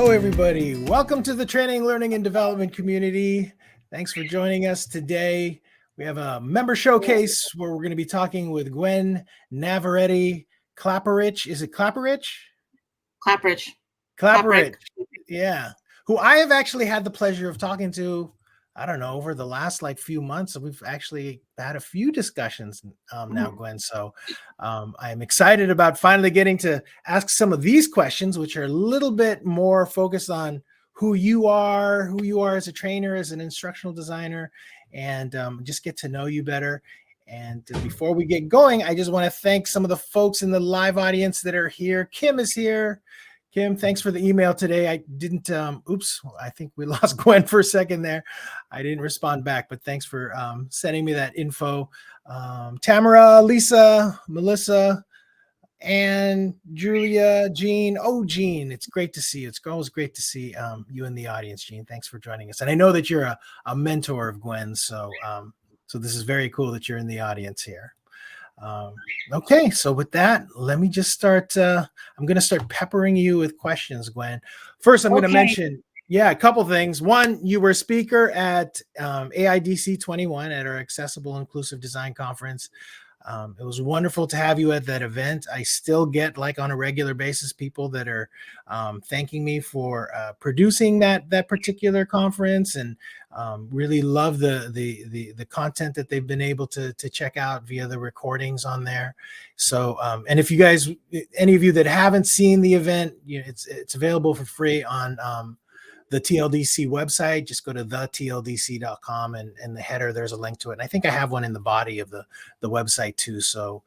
Hello, everybody. Welcome to the Training, Learning, and Development community. Thanks for joining us today. We have a member showcase where we're going to be talking with Gwen Navarratte Klapperich. Is it Klapperich? Klapperich. Klapperich. Yeah. Who I have actually had the pleasure of talking to, I don't know, over the last few months. We've actually had a few discussions now, Gwen. So I'm excited about finally getting to ask some of these questions, which are a little bit more focused on who you are as a trainer, as an instructional designer, and just get to know you better. And before we get going, I just want to thank some of the folks in the live audience that are here. Kim is here. Kim, thanks for the email today. I didn't, I think we lost Gwen for a second there. I didn't respond back, but thanks for sending me that info. Tamara, Lisa, Melissa, and Julia, Jean. Oh, Jean, it's great to see you. It's always great to see you in the audience, Jean. Thanks for joining us. And I know that you're a mentor of Gwen's, so this is very cool that you're in the audience here. Okay, so with that, let me just start. I'm going to start peppering you with questions, Gwen. First, I'm going to mention, a couple things. One, you were a speaker at AIDC 21 at our Accessible Inclusive Design Conference. It was wonderful to have you at that event. I still get, on a regular basis, people that are thanking me for producing that particular conference, and really love the content that they've been able to check out via the recordings on there. So, and if you guys, any of you that haven't seen the event, it's available for free on the TLDC website. Just go to thetldc.com, and in the header, there's a link to it. And I think I have one in the body of the website too. So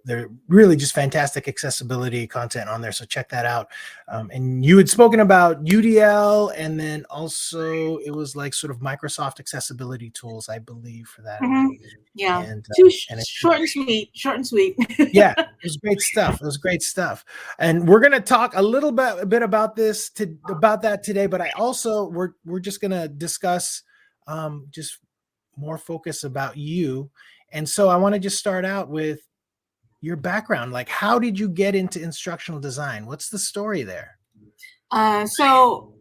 they're really just fantastic accessibility content on there. So check that out. And you had spoken about UDL, and then also it was sort of Microsoft accessibility tools, I believe, for that. Yeah. And, short and sweet. Yeah, it was great stuff. It was great stuff. And we're going to talk a little bit about about that today, but I also, we're just going to discuss just more focus about you. And so I want to just start out with your background. How did you get into instructional design? What's the story there? So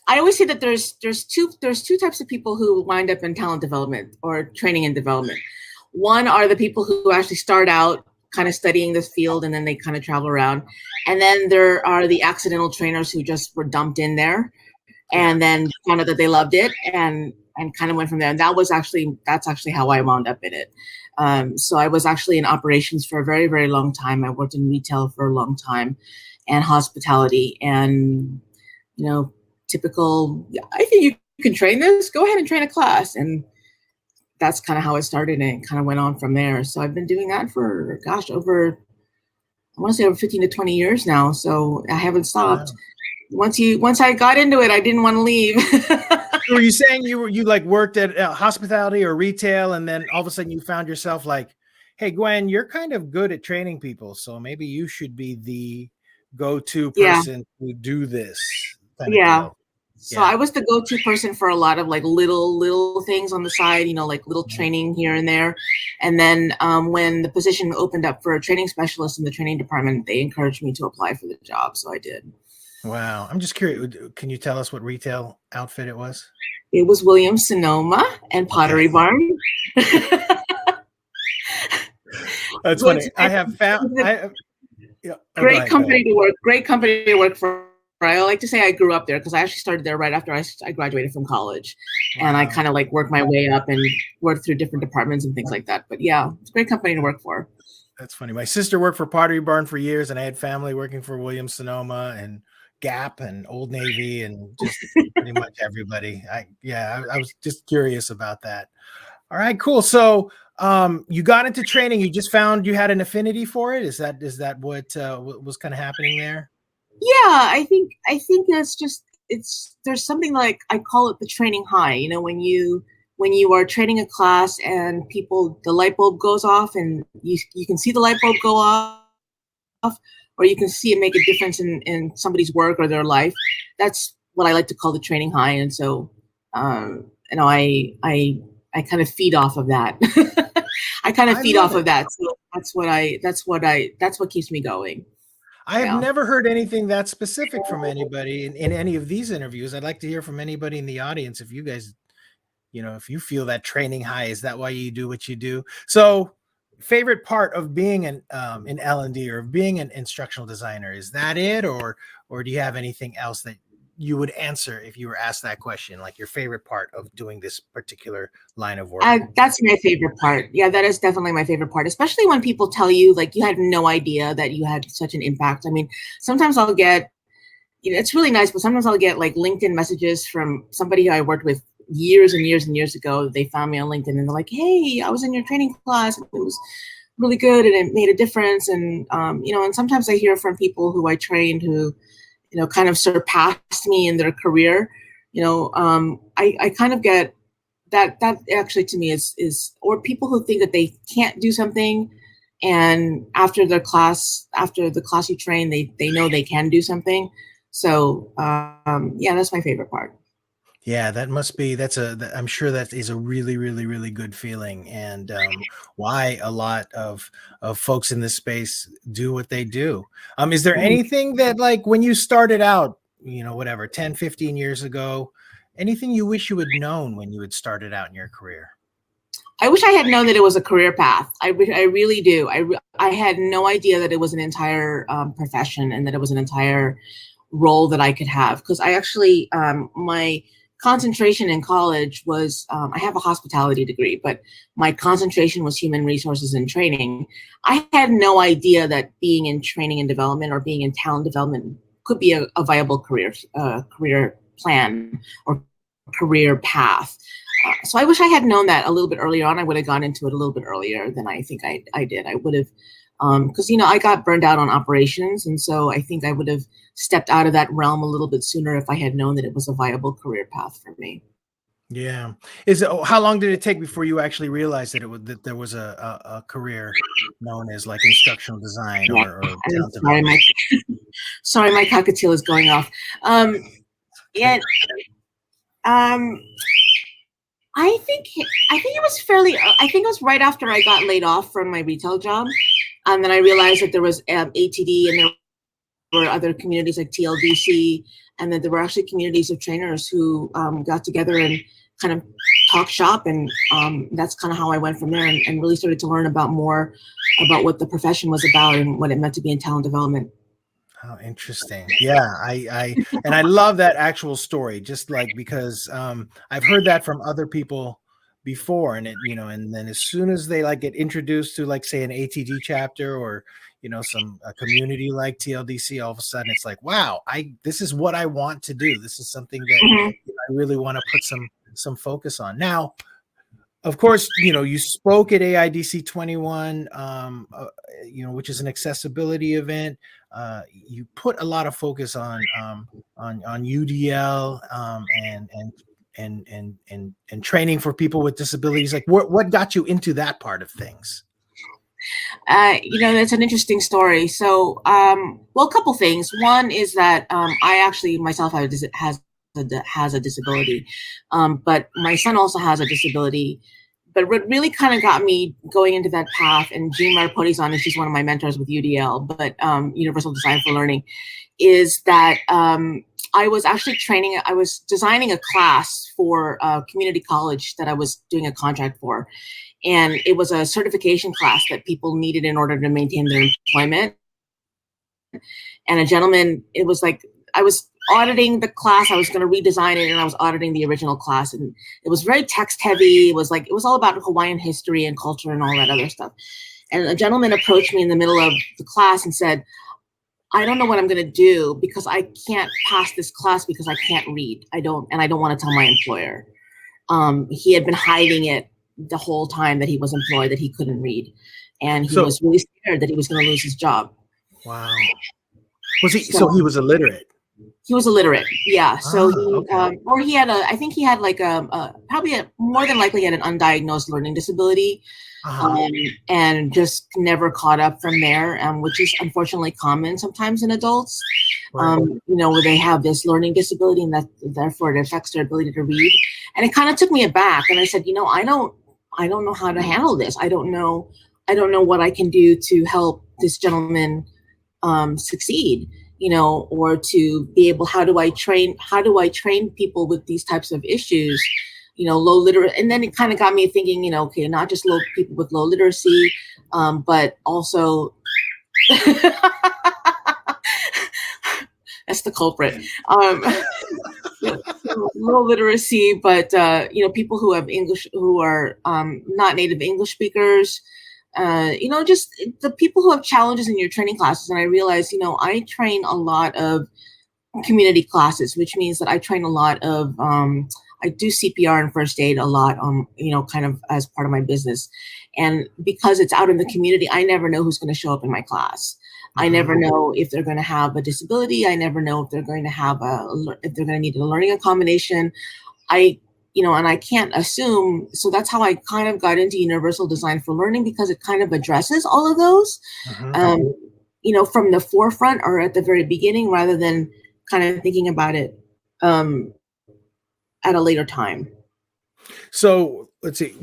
I always say that there's two types of people who wind up in talent development or training and development. One are the people who actually start out kind of studying this field, and then they kind of travel around. And then there are the accidental trainers who just were dumped in there and then found out that they loved it and kind of went from there. And that's actually how I wound up in it. So I was actually in operations for a very, very long time. I worked in retail for a long time, and hospitality, and, typical, I think you can train this, go ahead and train a class. And that's kind of how it started, and it kind of went on from there. So I've been doing that for, over 15 to 20 years now. So I haven't stopped. Wow. Once I got into it, I didn't want to leave. Were you saying you worked at hospitality or retail, and then all of a sudden you found yourself hey, Gwen, you're kind of good at training people, so maybe you should be the go-to person to do this kind of deal? So I was the go-to person for a lot of little things on the side, little training here and there. And then when the position opened up for a training specialist in the training department, they encouraged me to apply for the job. So I did. Wow. I'm just curious. Can you tell us what retail outfit it was? It was Williams-Sonoma and Pottery Barn. That's funny. I have found great company to work for. I like to say I grew up there because I actually started there right after I graduated from college. Wow. And I kind of worked my way up and worked through different departments and things like that. But yeah, it's a great company to work for. That's funny. My sister worked for Pottery Barn for years, and I had family working for Williams-Sonoma and Gap and Old Navy and just pretty much everybody. I was just curious about that. All right, cool. So you got into training. You just found you had an affinity for it. Is that what was kind of happening there? Yeah, I think there's something I call it the training high. When you are training a class and the light bulb goes off, and you can see the light bulb go off, or you can see it make a difference in somebody's work or their life. That's what I like to call the training high. And so, I kind of feed off of that. I kind of feed off of that. So that's what keeps me going. I have Yeah. never heard anything that specific from anybody in any of these interviews. I'd like to hear from anybody in the audience if you guys, if you feel that training high. Is that why you do what you do? So, favorite part of being an L&D or being an instructional designer, is that it, or do you have anything else that you would answer if you were asked that question, like your favorite part of doing this particular line of work? That's my favorite part. Yeah, that is definitely my favorite part, especially when people tell you like you had no idea that you had such an impact. I mean, sometimes I'll get, it's really nice, but sometimes I'll get like LinkedIn messages from somebody who I worked with years and years and years ago. They found me on LinkedIn and they're like, "Hey, I was in your training class. It was really good and it made a difference." And and sometimes I hear from people who I trained who, kind of surpassed me in their career. I kind of get that actually to me is or people who think that they can't do something, and after the class you train, they know they can do something. So yeah, that's my favorite part. Yeah, I'm sure that is a really, really, really good feeling, and why a lot of folks in this space do what they do. Is there Mhm. anything that, like, when you started out, whatever, 10, 15 years ago, anything you wish you had known when you had started out in your career? I wish I had known that it was a career path. I really do. I had no idea that it was an entire profession and that it was an entire role that I could have. Because I actually, my concentration in college was, I have a hospitality degree, but my concentration was human resources and training. I had no idea that being in training and development or being in talent development could be a viable career plan or career path. So I wish I had known that a little bit earlier on. I would have gone into it a little bit earlier than I think I did. I would have, because I got burned out on operations, and so I think I would have stepped out of that realm a little bit sooner if I had known that it was a viable career path for me. Yeah. How long did it take before you actually realized that there was a career known as like instructional design Yeah, or and talent sorry, development? sorry, my cockatiel is going off. Yeah, um, I think it was fairly. I think it was right after I got laid off from my retail job, and then I realized that there was ATD and there were other communities like TLDC, and then there were actually communities of trainers who got together and kind of talk shop, and that's kind of how I went from there and really started to learn more about what the profession was about and what it meant to be in talent development. How interesting. Yeah, I love that actual story, just like because I've heard that from other people before, and and then as soon as they like get introduced to, like, say, an ATD chapter or some a community like TLDC, all of a sudden it's like, wow, this is what I want to do. This is something that Mhm. I really want to put some focus on. Now, of course, you spoke at AIDC 21, which is an accessibility event. You put a lot of focus on UDL, and training for people with disabilities. Like, what got you into that part of things? That's an interesting story. So, well, a couple things. One is that I actually myself has a disability, but my son also has a disability. But what really kind of got me going into that path, and Jean Maripotti's on, and she's one of my mentors with UDL, but Universal Design for Learning, is that I was actually I was designing a class for a community college that I was doing a contract for. And it was a certification class that people needed in order to maintain their employment. And a gentleman, it was like, I was auditing the class, I was going to redesign it, and I was auditing the original class. And it was very text heavy. It was all about Hawaiian history and culture and all that other stuff. And a gentleman approached me in the middle of the class and said, "I don't know what I'm going to do because I can't pass this class because I can't read. I don't want to tell my employer." He had been hiding it the whole time that he was employed, that he couldn't read. And he So, was really scared that he was going to lose his job. wow. So So he was illiterate? he was illiterate. Yeah. So Okay. or he had I think he had like more than likely he had an undiagnosed learning disability. Uh-huh. And just never caught up from there, which is unfortunately common sometimes in adults, Right. where they have this learning disability and that therefore it affects their ability to read. And it kind of took me aback. And I said, I don't know how to handle this. I don't know what I can do to help this gentleman succeed, or to be able, how do I train people with these types of issues, low literate. And then it kind of got me thinking, okay, not just people with low literacy, but also that's the culprit. Low literacy, but people who have English, who are not native English speakers, just the people who have challenges in your training classes. And I realized, I train a lot of community classes, which means that I train a lot of I do CPR and first aid a lot, kind of as part of my business. And because it's out in the community, I never know who's going to show up in my class. I never know if they're going to have a disability. I never know if they're going to have if they're going to need a learning accommodation. And I can't assume. So that's how I kind of got into universal design for learning, because it kind of addresses all of those, from the forefront or at the very beginning, rather than kind of thinking about it at a later time. So let's see,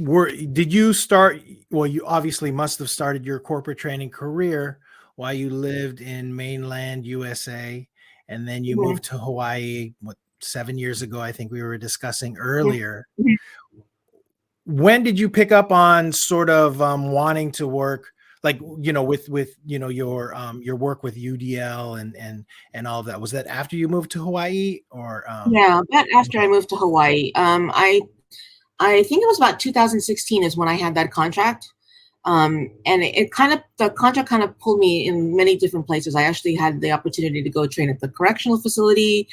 did you start, well, you obviously must have started your corporate training career while you lived in mainland USA, and then you moved to Hawaii, 7 years ago, I think we were discussing earlier. When did you pick up on sort of wanting to work, like, with your work with UDL and all of that? Was that after you moved to Hawaii, or? Yeah, that after I moved to Hawaii. I think it was about 2016 is when I had that contract. And the contract kind of pulled me in many different places. I actually had the opportunity to go train at the correctional facility.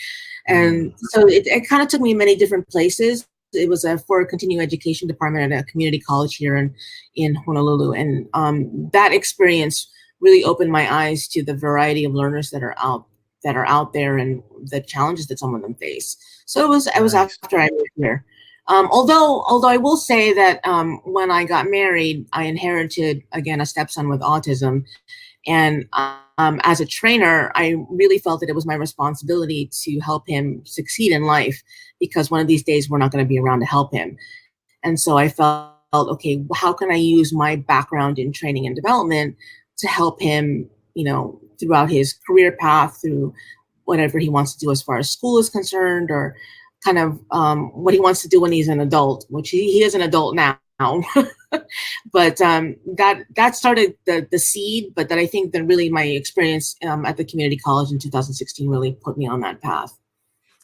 And so it kind of took me many different places. It was for a continuing education department at a community college here in Honolulu. And that experience really opened my eyes to the variety of learners that are out there and the challenges that some of them face. So it was after I moved here. Although I will say that when I got married, I inherited, again, a stepson with autism. And as a trainer, I really felt that it was my responsibility to help him succeed in life, because one of these days we're not going to be around to help him. And so I felt, okay, how can I use my background in training and development to help him, throughout his career path, through whatever he wants to do as far as school is concerned, or kind of what he wants to do when he's an adult, which he is an adult now. But that started the seed, but that I think that really my experience at the community college in 2016 really put me on that path.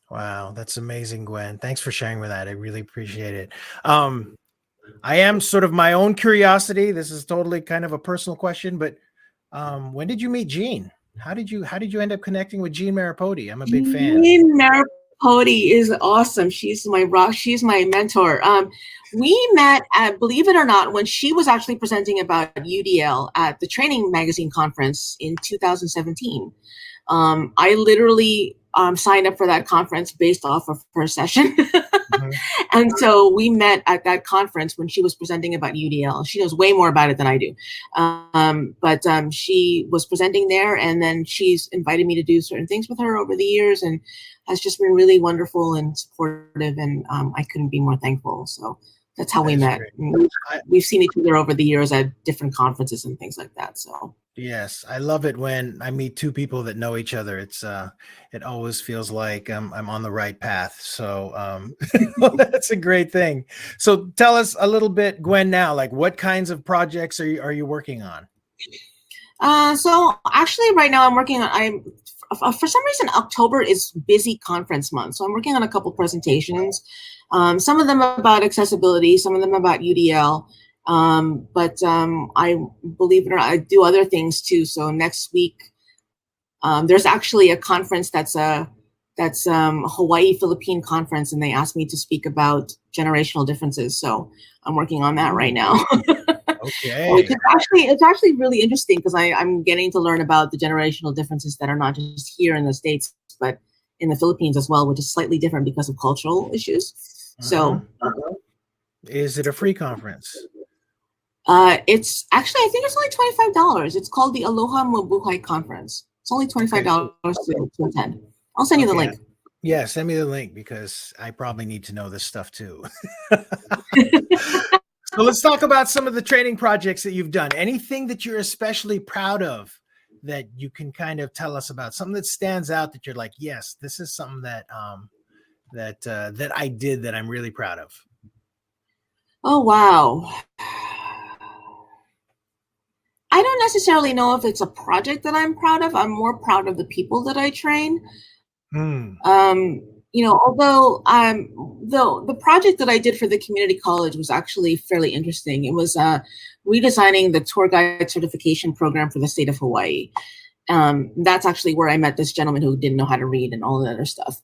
Wow, that's amazing, Gwen. Thanks for sharing with that. I really appreciate it. I am sort of my own curiosity. This is totally kind of a personal question, but when did you meet Jean? How did you end up connecting with Jean Maripodi? I'm a big fan. Jean Maripodi is awesome. She's my rock. She's my mentor. We met at, believe it or not, when she was actually presenting about UDL at the Training Magazine conference in 2017. I literally signed up for that conference based off of her session. And so we met at that conference when she was presenting about UDL. She knows way more about it than I do. But she was presenting there, and then she's invited me to do certain things with her over the years, and has just been really wonderful and supportive. And I couldn't be more thankful. So that's how we met. We've seen each other over the years at different conferences and things like that. So. Yes, I love it when I meet two people that know each other. It's it always feels like I'm on the right path. So that's a great thing. So tell us a little bit, Gwen, now, like, what kinds of projects are you working on? So actually right now I'm working on, for some reason, October is busy conference month. So I'm working on a couple presentations, some of them about accessibility, some of them about UDL. But I, believe it or not, I do other things too. So next week, there's actually a conference that's Hawaii Philippine conference, and they asked me to speak about generational differences. So I'm working on that right now. Okay. It's actually really interesting, because I'm getting to learn about the generational differences that are not just here in the States, but in the Philippines as well, which is slightly different because of cultural issues. So, is it a free conference? It's actually, I think it's only $25. It's called the Aloha Mabuhay Conference. It's only $25 to attend. I'll send you the link. Yeah, send me the link, because I probably need to know this stuff too. So let's talk about some of the training projects that you've done. Anything that you're especially proud of that you can kind of tell us about? Something that stands out that you're like, yes, this is something that that I did that I'm really proud of. Oh, wow. I don't necessarily know if it's a project that I'm proud of. I'm more proud of the people that I train. Mm. Although the project that I did for the community college was actually fairly interesting. It was redesigning the tour guide certification program for the state of Hawaii. That's actually where I met this gentleman who didn't know how to read and all that other stuff.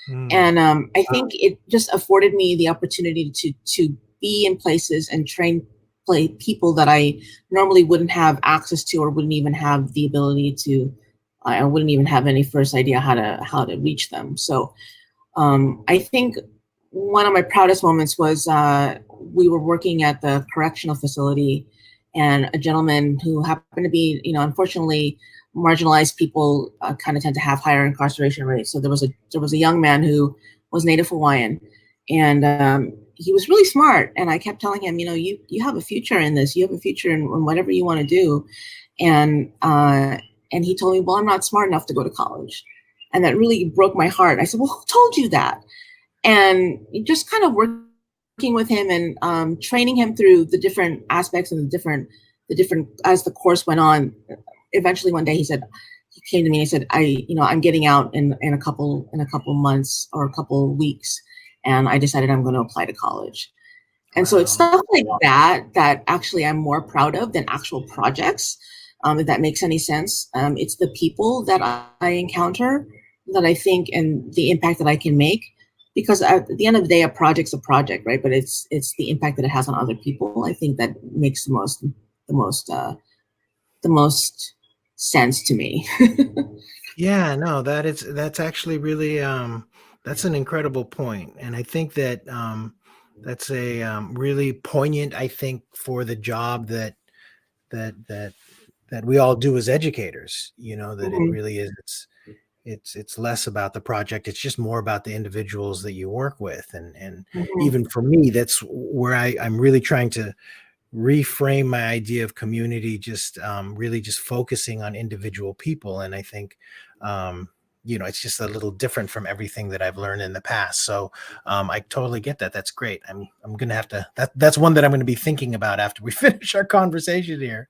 And I think it just afforded me the opportunity to be in places and train people that I normally wouldn't have access to, or wouldn't even have the ability to. I wouldn't even have any first idea how to reach them. So I think one of my proudest moments was we were working at the correctional facility, and a gentleman who happened to be, unfortunately, marginalized people kind of tend to have higher incarceration rates. So there was a young man who was Native Hawaiian, and he was really smart. And I kept telling him, you have a future in this. You have a future in whatever you want to do. And he told me, well, I'm not smart enough to go to college. And that really broke my heart. I said, well, who told you that? And just kind of working with him and training him through the different aspects and the different as the course went on. Eventually one day he came to me and he said, I'm getting out in a couple months or a couple weeks, and I decided I'm going to apply to college. And so it's stuff like that actually I'm more proud of than actual projects. If that makes any sense. It's the people that I encounter that I think, and the impact that I can make, because at the end of the day, a project's a project, right? But it's the impact that it has on other people. I think that makes the most sense to me. Yeah, no, that's actually really that's an incredible point. And I think that that's a really poignant, I think, for the job that we all do as educators, that it really is, it's less about the project. It's just more about the individuals that you work with. And even for me, that's where I'm really trying to reframe my idea of community, just really just focusing on individual people. And I think, it's just a little different from everything that I've learned in the past. So I totally get that. That's great. I'm going to have to, that's one that I'm going to be thinking about after we finish our conversation here.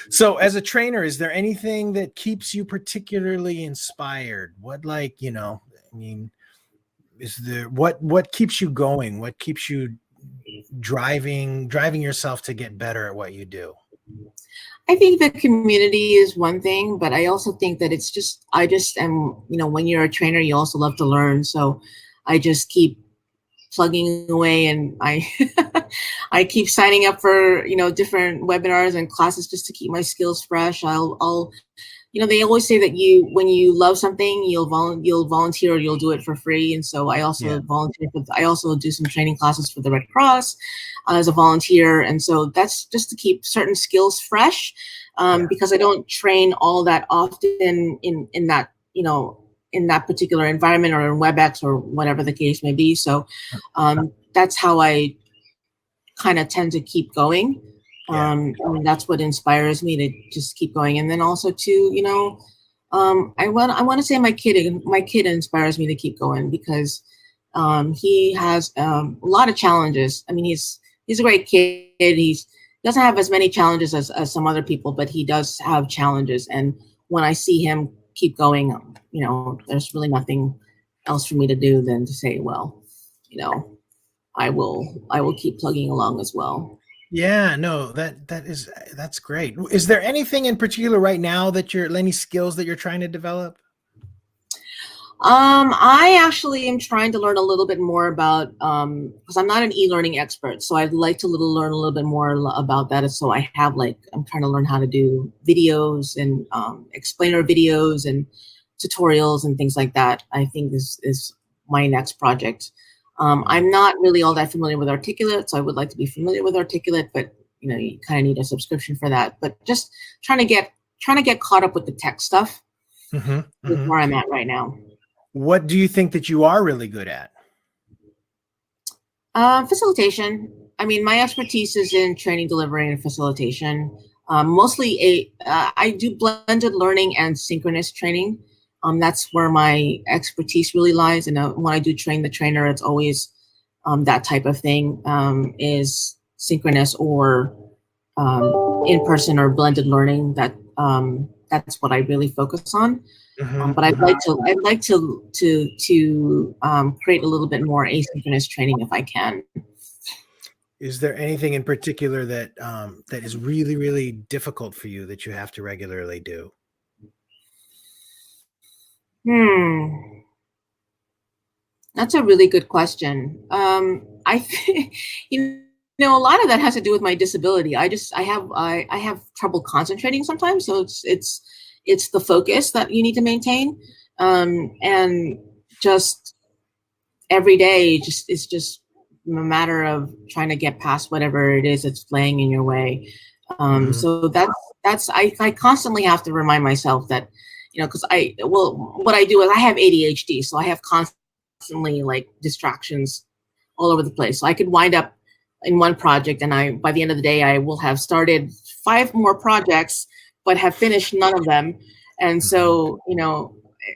So as a trainer, is there anything that keeps you particularly inspired? What, is there, what keeps you going? What keeps you driving yourself to get better at what you do? I think the community is one thing, but I also think that I just am, when you're a trainer, you also love to learn. So I just keep plugging away, and I keep signing up for, different webinars and classes just to keep my skills fresh. I'll they always say that when you love something, you'll volunteer, or you'll do it for free. And so I also volunteer. I also do some training classes for the Red Cross as a volunteer. And so that's just to keep certain skills fresh, because I don't train all that often in that, in that particular environment, or in WebEx, or whatever the case may be. So that's how I kind of tend to keep going. I mean, that's what inspires me to just keep going. And then also too, I want to say my kid inspires me to keep going, because he has a lot of challenges. I mean, he's a great kid. He doesn't have as many challenges as some other people, but he does have challenges. And when I see him keep going, there's really nothing else for me to do than to say, well, I will keep plugging along as well. Yeah, no, that's great. Is there anything in particular right now any skills that you're trying to develop? I actually am trying to learn a little bit more about, because I'm not an e-learning expert, so I'd like to learn a little bit more about that. So I'm trying to learn how to do videos and explainer videos and tutorials and things like that. I think this is my next project. I'm not really all that familiar with Articulate, so I would like to be familiar with Articulate, but you kind of need a subscription for that. But just trying to get caught up with the tech stuff is where I'm at right now. What do you think that you are really good at? Facilitation. I mean, my expertise is in training, delivery, and facilitation. Mostly I do blended learning and synchronous training. That's where my expertise really lies. And when I do train the trainer, it's always that type of thing, is synchronous or in person or blended learning. That's what I really focus on. But I'd like to create a little bit more asynchronous training if I can. Is there anything in particular that that is really, really difficult for you that you have to regularly do? That's a really good question. I think, a lot of that has to do with my disability. I have trouble concentrating sometimes, so it's the focus that you need to maintain, and just every day, it's just a matter of trying to get past whatever it is that's laying in your way. So that's I constantly have to remind myself that, because what I do is I have ADHD, so I have constantly like distractions all over the place. So I could wind up in one project, and by the end of the day, I will have started 5 more projects, but have finished none of them. And so,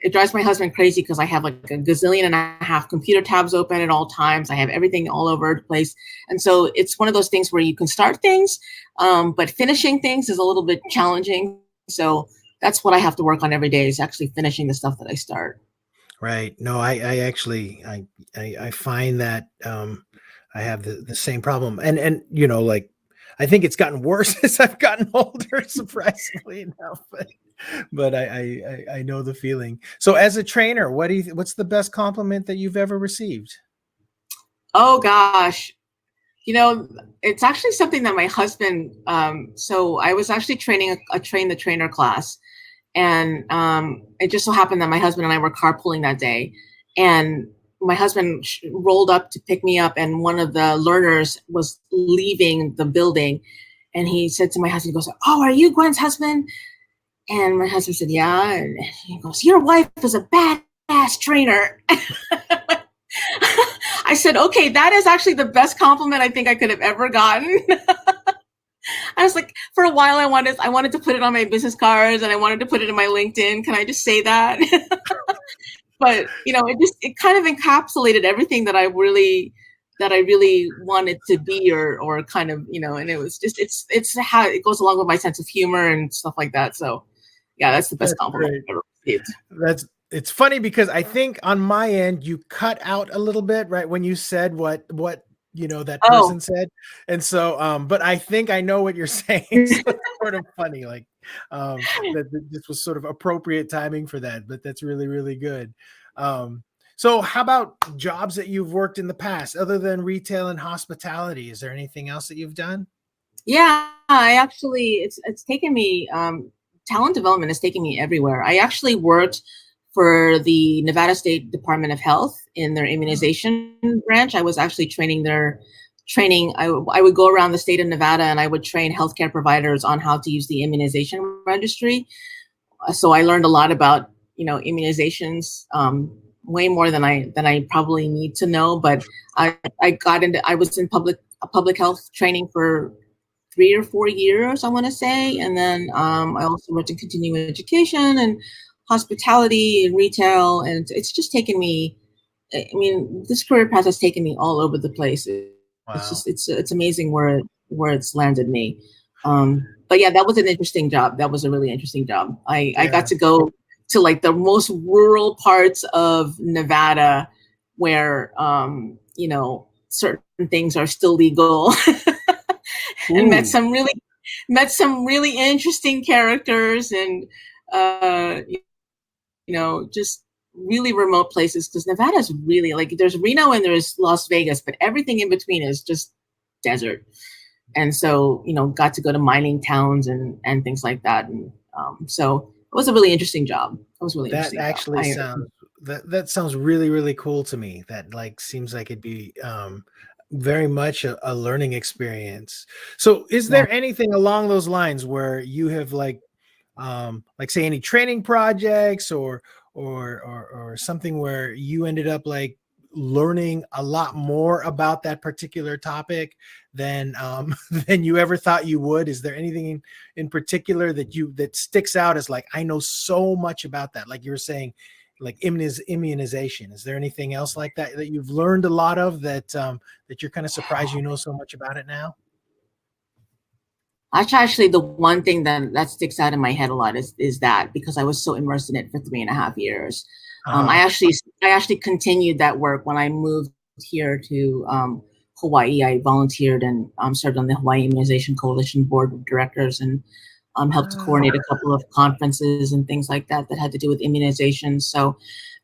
it drives my husband crazy because I have like a gazillion and a half computer tabs open at all times. I have everything all over the place. And so it's one of those things where you can start things, but finishing things is a little bit challenging. So that's what I have to work on every day, is actually finishing the stuff that I start. Right. No, I actually I find that I have the same problem, and like I think it's gotten worse as I've gotten older, surprisingly enough. But I know the feeling. So as a trainer, what's the best compliment that you've ever received? Oh gosh, it's actually something that my husband. So I was actually training a train the trainer class, and it just so happened that my husband and I were carpooling that day, and my husband rolled up to pick me up, and one of the learners was leaving the building, and he said to my husband, he goes, "Oh, are you Gwen's husband?" And my husband said, "Yeah." And he goes, "Your wife is a badass trainer." I said, "Okay, that is actually the best compliment I think I could have ever gotten." I was like, for a while, I wanted to put it on my business cards, and I wanted to put it in my LinkedIn. Can I just say that? But it kind of encapsulated everything that I really wanted to be, or kind of, and it was just it's how it goes along with my sense of humor and stuff like that. So yeah, that's the best compliment I've ever received. It's funny because I think on my end you cut out a little bit right when you said what that person said, and so but I think I know what you're saying. So it's sort of funny, like that this was sort of appropriate timing for that, but that's really, really good. So how about jobs that you've worked in the past other than retail and hospitality? Is there anything else that you've done? Yeah, I actually, it's taken me, talent development has taken me everywhere. I actually worked for the Nevada State Department of Health in their immunization branch. I was actually training I would go around the state of Nevada, and I would train healthcare providers on how to use the immunization registry. So I learned a lot about, immunizations, way more than I probably need to know. But I was in public health training for 3 or 4 years, I want to say. And then I also worked in continuing education and hospitality and retail. And it's just taken me, this career path has taken me all over the place. Wow. It's amazing where it's landed me. But yeah, that was an interesting job. That was a really interesting job. I got to go to like the most rural parts of Nevada where, certain things are still legal. And met some really interesting characters, and just really remote places, because Nevada is really, like, there's Reno and there's Las Vegas, but everything in between is just desert. And so got to go to mining towns and things like that. And so it was a really interesting job. It was really That interesting actually job. sounds that sounds really, really cool to me. That like seems like it'd be very much a learning experience. So is Yeah. there anything along those lines where you have like say any training projects or something where you ended up like learning a lot more about that particular topic than than you ever thought you would? Is there anything in particular that sticks out as like, I know so much about that? Like you were saying, like immunization. Is there anything else like that that you've learned a lot of that that you're kind of surprised you know so much about it now? Actually, the one thing that sticks out in my head a lot is that, because I was so immersed in it for 3.5 years. I actually continued that work when I moved here to Hawaii. I volunteered and served on the Hawaii Immunization Coalition Board of Directors, and helped to coordinate a couple of conferences and things like that that had to do with immunization. So,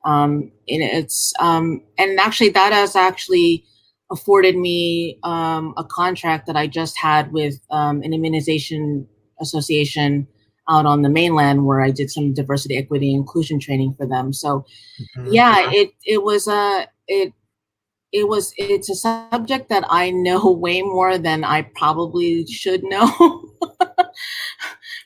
and actually that has actually afforded me a contract that I just had with an immunization association out on the mainland, where I did some diversity, equity, inclusion training for them. So yeah, it's a subject that I know way more than I probably should know.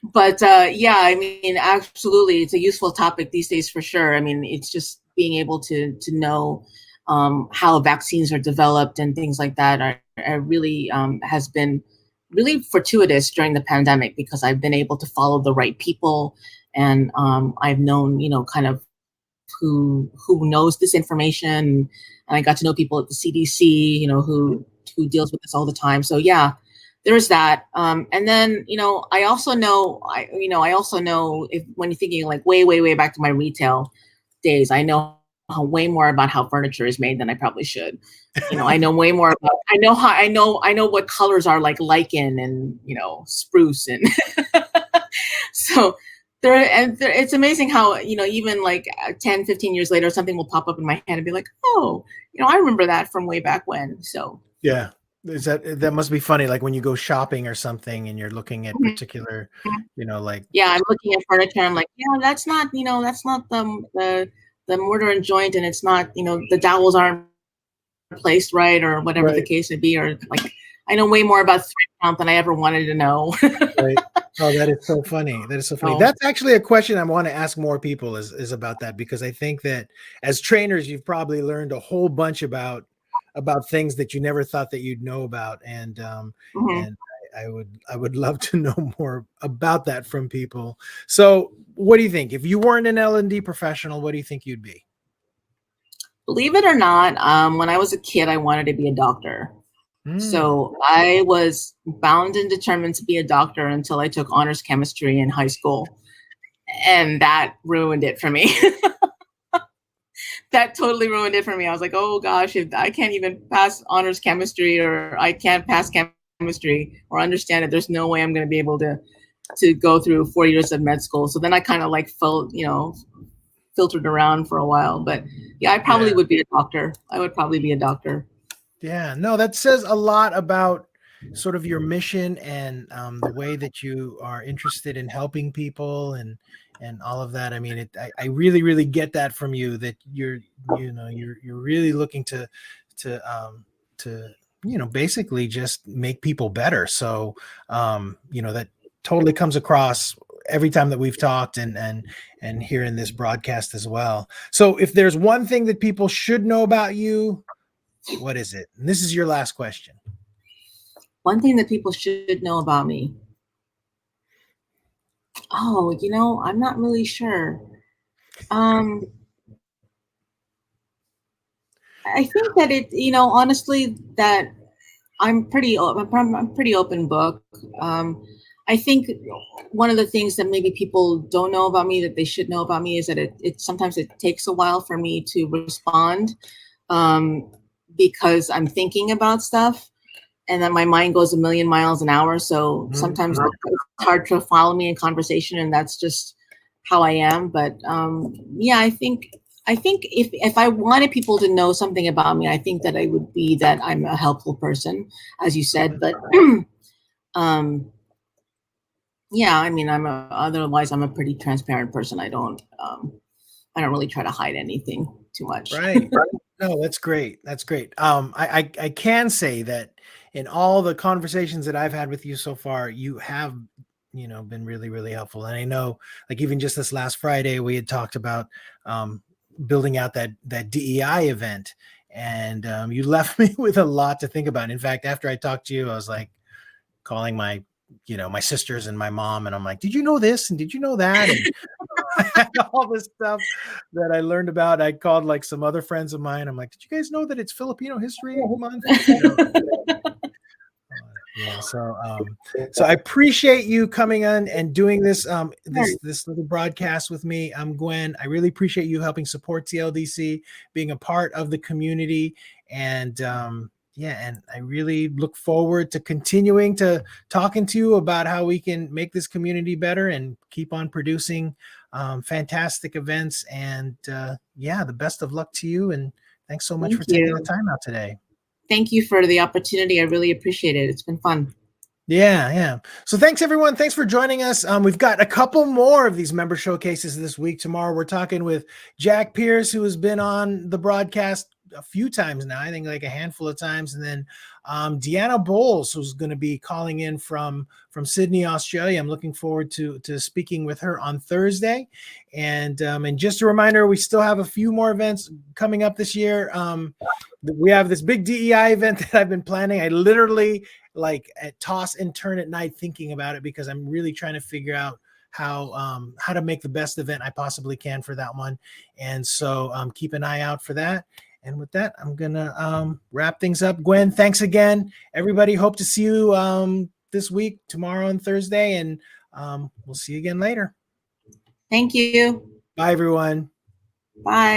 But yeah, I mean, absolutely, it's a useful topic these days for sure. I mean, it's just being able to know how vaccines are developed and things like that are really has been really fortuitous during the pandemic, because I've been able to follow the right people, and I've known, kind of who knows this information, and I got to know people at the CDC, who deals with this all the time. So yeah, there's that. And then, I also know, if when you're thinking like way back to my retail days, I know way more about how furniture is made than I probably should. I know way more about, I know what colors are like lichen and, spruce. And so it's amazing how, even like 10, 15 years later, something will pop up in my head and be like, oh, I remember that from way back when. So Yeah. That must be funny, like when you go shopping or something and you're looking at particular, like, yeah, I'm looking at furniture. I'm like, yeah, that's not the mortar and joint, and it's not, the dowels aren't placed right, or whatever the case may be, or like, I know way more about thread count than I ever wanted to know. Right. Oh, that is so funny. That is so funny. That's actually a question I want to ask more people is about that, because I think that as trainers, you've probably learned a whole bunch about things that you never thought that you'd know about. And and I would love to know more about that from people. So what do you think? If you weren't an L&D professional, what do you think you'd be? Believe it or not, when I was a kid, I wanted to be a doctor. So I was bound and determined to be a doctor until I took honors chemistry in high school. And that ruined it for me. That totally ruined it for me. I was like, oh gosh, if I can't even pass honors chemistry, or I can't pass chemistry or understand it, there's no way I'm going to be able to go through 4 years of med school. So then I kind of like felt, filtered around for a while. But yeah, I probably would be a doctor. I would probably be a doctor. Yeah, no, that says a lot about sort of your mission and the way that you are interested in helping people and all of that. I mean, I really, really get that from you, that you're really looking to basically just make people better. So, that totally comes across every time that we've talked and here in this broadcast as well. So if there's one thing that people should know about you, what is it? And this is your last question. One thing that people should know about me. Oh, I'm not really sure. I think that honestly, that I'm pretty open book. I think one of the things that maybe people don't know about me that they should know about me is that it sometimes it takes a while for me to respond, because I'm thinking about stuff, and then my mind goes a million miles an hour. So sometimes it's hard to follow me in conversation, and that's just how I am. But yeah, I think if I wanted people to know something about me, I think that I would be that I'm a helpful person, as you said. But yeah, I mean, otherwise I'm a pretty transparent person. I don't really try to hide anything too much. Right. No, that's great. That's great. I can say that in all the conversations that I've had with you so far, you have, been really, really helpful. And I know, like, even just this last Friday, we had talked about building out that DEI event. and you left me with a lot to think about. In fact, after I talked to you, I was like calling my sisters and my mom, and I'm like, did you know this and did you know that, and all this stuff that I learned about. I called like some other friends of mine. I'm like, did you guys know that it's Filipino History Month? Yeah, so I appreciate you coming on and doing this this little broadcast with me. I'm Gwen. I really appreciate you helping support TLDC, being a part of the community, and and I really look forward to continuing to talking to you about how we can make this community better and keep on producing fantastic events. And the best of luck to you, and thanks so much for taking the time out today. Thank you for the opportunity. I really appreciate it. It's been fun. Yeah. So thanks, everyone. Thanks for joining us. We've got a couple more of these member showcases this week. Tomorrow, we're talking with Jack Pierce, who has been on the broadcast a few times now, I think like a handful of times. And then Deanna Bowles, who's going to be calling in from Sydney, Australia. I'm looking forward to speaking with her on Thursday. And just a reminder, we still have a few more events coming up this year. We have this big DEI event that I've been planning. I literally toss and turn at night thinking about it because I'm really trying to figure out how to make the best event I possibly can for that one. And so keep an eye out for that. And with that, I'm going to wrap things up. Gwen, thanks again. Everybody, hope to see you this week, tomorrow and Thursday. And we'll see you again later. Thank you. Bye, everyone. Bye.